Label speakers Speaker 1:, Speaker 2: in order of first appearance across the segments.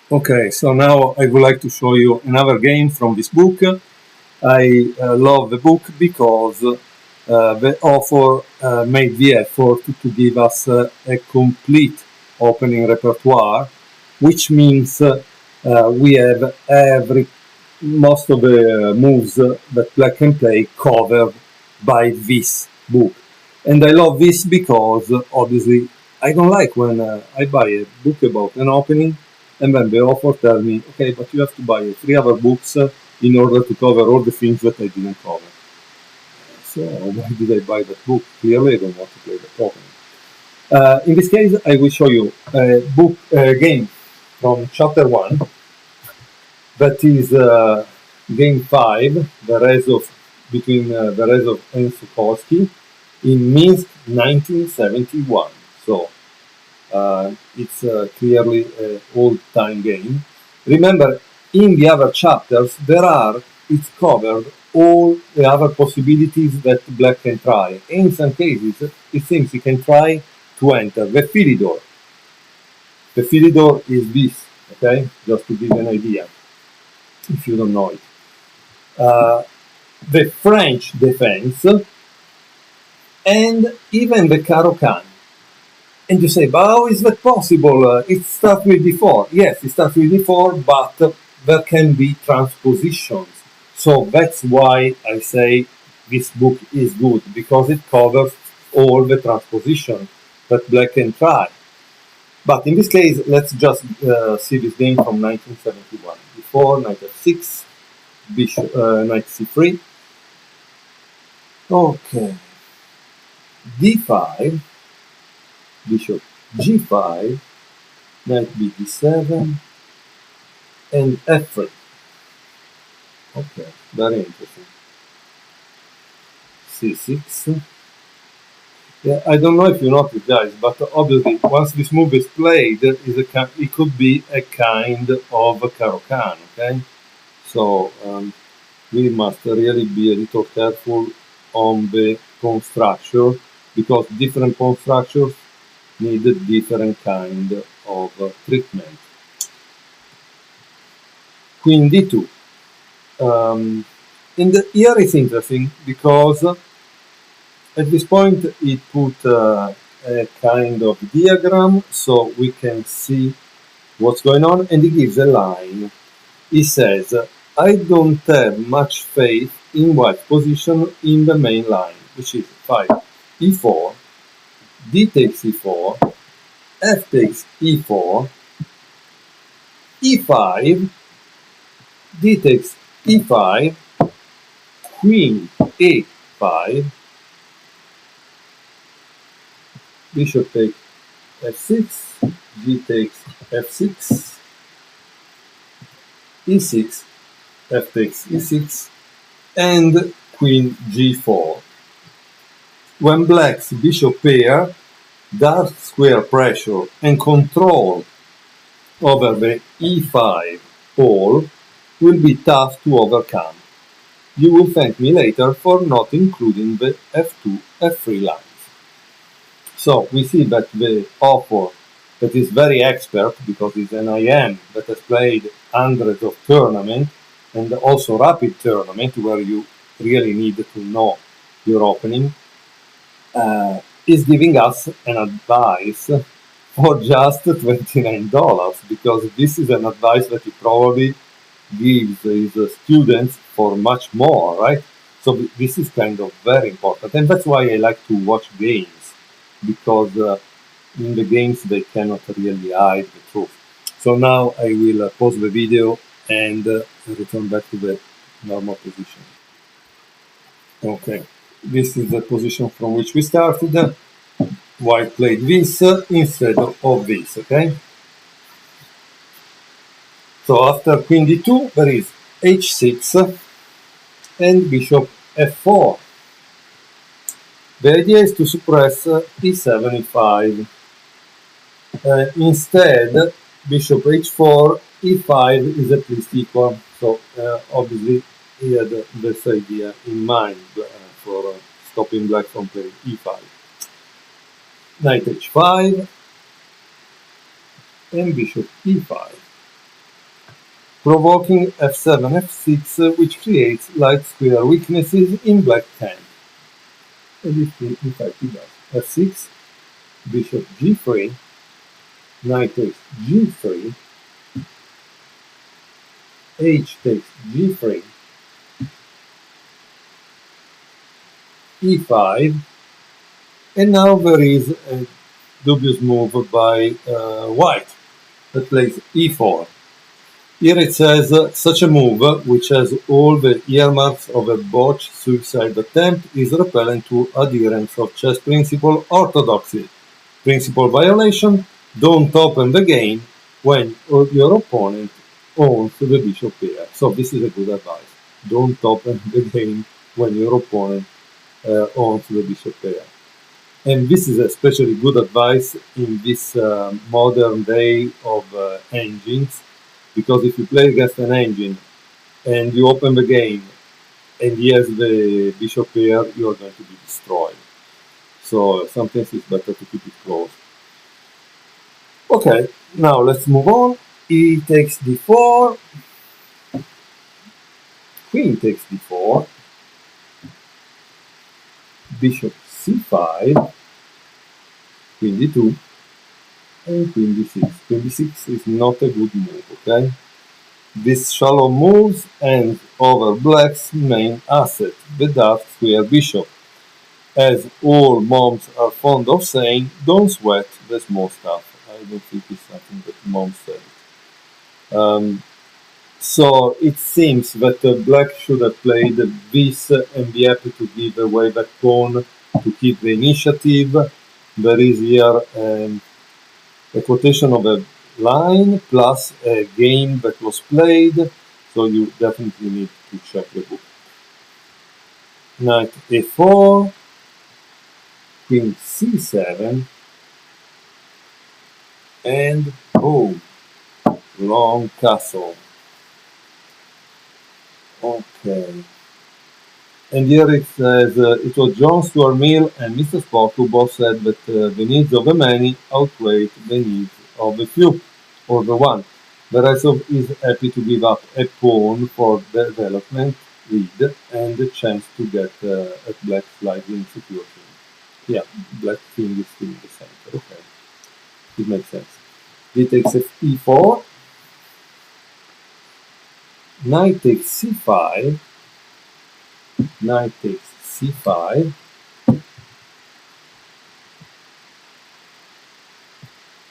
Speaker 1: Okay, so now I would like to show you another game from this book. I love the book because the author made the effort to give us a complete opening repertoire, which means we have most of the moves that Black can play covered by this book. And I love this because obviously I don't like when I buy a book about an opening and then the author tells me, okay, but you have to buy 3 other books in order to cover all the things that I didn't cover. So why did I buy that book? Clearly I don't want to play the opening. In this case, I will show you a game from chapter 1 that is game 5, Veresov, between Veresov and Sukovsky in Minsk 1971. So it's clearly an old-time game. Remember, in the other chapters, it's covered all the other possibilities that Black can try. In some cases, it seems he can try to enter the Philidor. The Philidor is this, okay? Just to give you an idea, if you don't know it. The French defense, and even the Caro Kann. And you say, but how is that possible? It starts with D4. Yes, it starts with D4, but there can be transpositions. So that's why I say this book is good, because it covers all the transpositions that Black can try. But in this case, let's just see this game from 1971. D4, knight f6, bishop, knight c3. Okay. D5, bishop g5, knight bd7, and f3. Okay, very interesting. c6. Yeah, I don't know if you noticed, guys, but obviously once this move is played, it could be a kind of a Caro Kann, okay? So we must really be a little careful on the pawn structure, because different pawn structures need a different kind of treatment. Queen d2. Here it's interesting because at this point it put a kind of diagram so we can see what's going on, and he gives a line. He says, I don't have much faith in white position in the main line, which is 5 e4, d takes e4, f takes e4, e5, d takes e5, queen a5, bishop takes f6, g takes f6, e6, f takes e6, and queen g4. When Black's bishop pair, dark square pressure and control over the e5 pole will be tough to overcome. You will thank me later for not including the f2, f3 lines. So we see that the author, that is very expert because he's an IM that has played hundreds of tournaments and also rapid tournament where you really need to know your opening, is giving us an advice for just $29, because this is an advice that he probably gives his students for much more, right? So this is kind of very important, and that's why I like to watch games, because in the games they cannot really hide the truth. So now I will pause the video and return back to the normal position. Okay, this is the position from which we started. White played this instead of this, okay? So after queen d2 there is h6 and bishop f4. The idea is to suppress e7, e5. Instead, bishop h4, e5 is at least equal. So obviously he had this idea in mind for stopping Black from playing e5. Knight h5 and bishop e5. provoking f7, f6, which creates light square weaknesses in black camp. And if I do that, f6, bishop g3, knight takes g3, h takes g3, e5, and now there is a dubious move by white that plays e4. Here it says, such a move, which has all the earmarks of a botched suicide attempt, is repellent to adherents of chess principle orthodoxy. Principle violation, don't open the game when your opponent owns the bishop pair. So this is a good advice. Don't open the game when your opponent owns the bishop pair. And this is especially good advice in this modern day of engines, because if you play against an engine and you open the game and he has the bishop pair, you are going to be destroyed. So sometimes it's better to keep it close. Okay, now let's move on. E takes d4, queen takes d4, bishop c5, queen d2, and queen d6. Queen d6 is not a good move, okay? This shallow moves ends over black's main asset, the dark square bishop. As all moms are fond of saying, don't sweat the small stuff. I don't think it's something that moms said. So it seems that black should have played this and be happy to give away that pawn to keep the initiative. There is here a quotation of a line plus a game that was played, so you definitely need to check the book. Knight a4, queen c7, and boom, long castle. Okay. And here it says, it was John Stuart Mill and Mr. Spock who both said that the needs of the many outweigh the needs of the few, or the one. Veresov is happy to give up a pawn for development, lead, and the chance to get at black slightly insecure king. Yeah, black king is still in the center. Okay, it makes sense. He takes e4, knight takes c5, knight takes c5,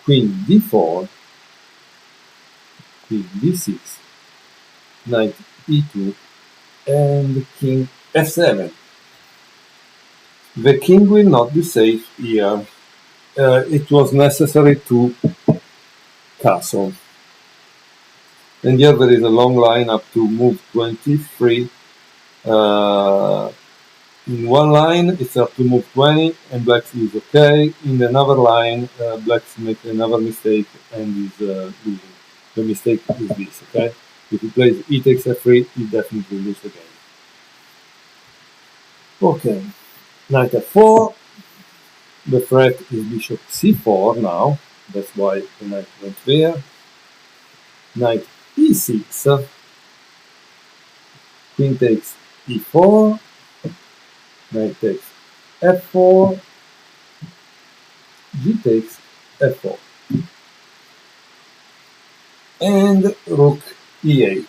Speaker 1: queen d4, queen d6, knight e2, and king f7. The king will not be safe here. It was necessary to castle. And here there is a long line up to move 23. In one line, it's up to move 20, and black is okay. In another line, black makes another mistake and is losing. The mistake is this, okay? If he plays e takes f3, he definitely loses the game. Okay, knight f4. The threat is bishop c4 now. That's why the knight went there. Knight e6. Queen takes e4. Knight takes f4. G takes f4. And rook e8.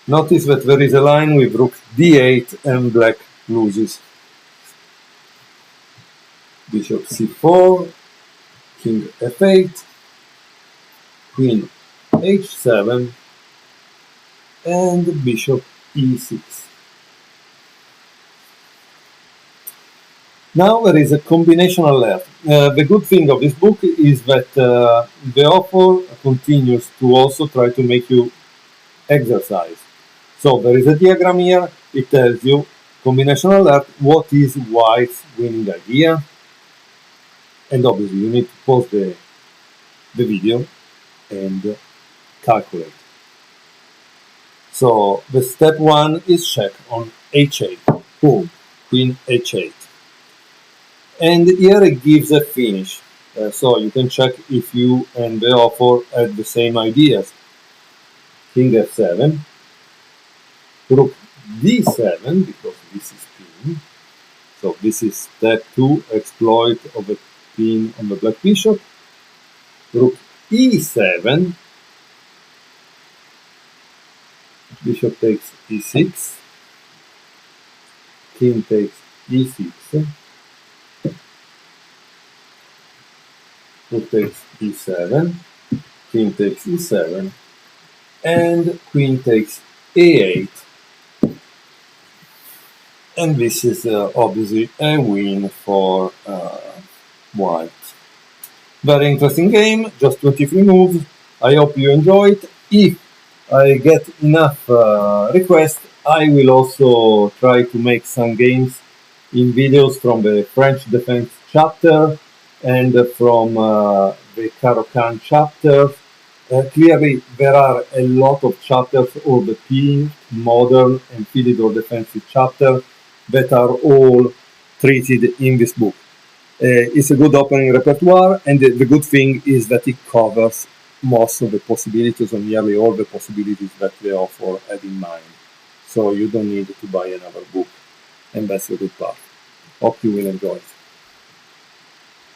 Speaker 1: Notice that there is a line with rook d8 and black loses. Bishop c4, king f8, queen h7, and bishop e6. Now there is a combination alert. The good thing of this book is that the author continues to also try to make you exercise. So there is a diagram here. It tells you, combination alert, what is white's winning idea. And obviously you need to pause the video and calculate. So the step one is check on h8. Boom, queen h8. And here it gives a finish. So you can check if you and the author had the same ideas. king f7, rook d7, because this is pin. So this is step 2, exploit of a pin on the black bishop. Rook e7, bishop takes e6, king takes e6, rook takes e7, king takes e7, and queen takes a8. And this is obviously a win for white. Very interesting game, just 23 moves. I hope you enjoy it. If I get enough requests, I will also try to make some games in videos from the French defense chapter and from the Caro Kann chapter. Clearly, there are a lot of chapters of the Pin, Modern, and Philidor defensive chapter that are all treated in this book. It's a good opening repertoire, and the good thing is that it covers most of the possibilities, or nearly all the possibilities that the author had in mind. So you don't need to buy another book, and that's the good part. Hope you will enjoy it.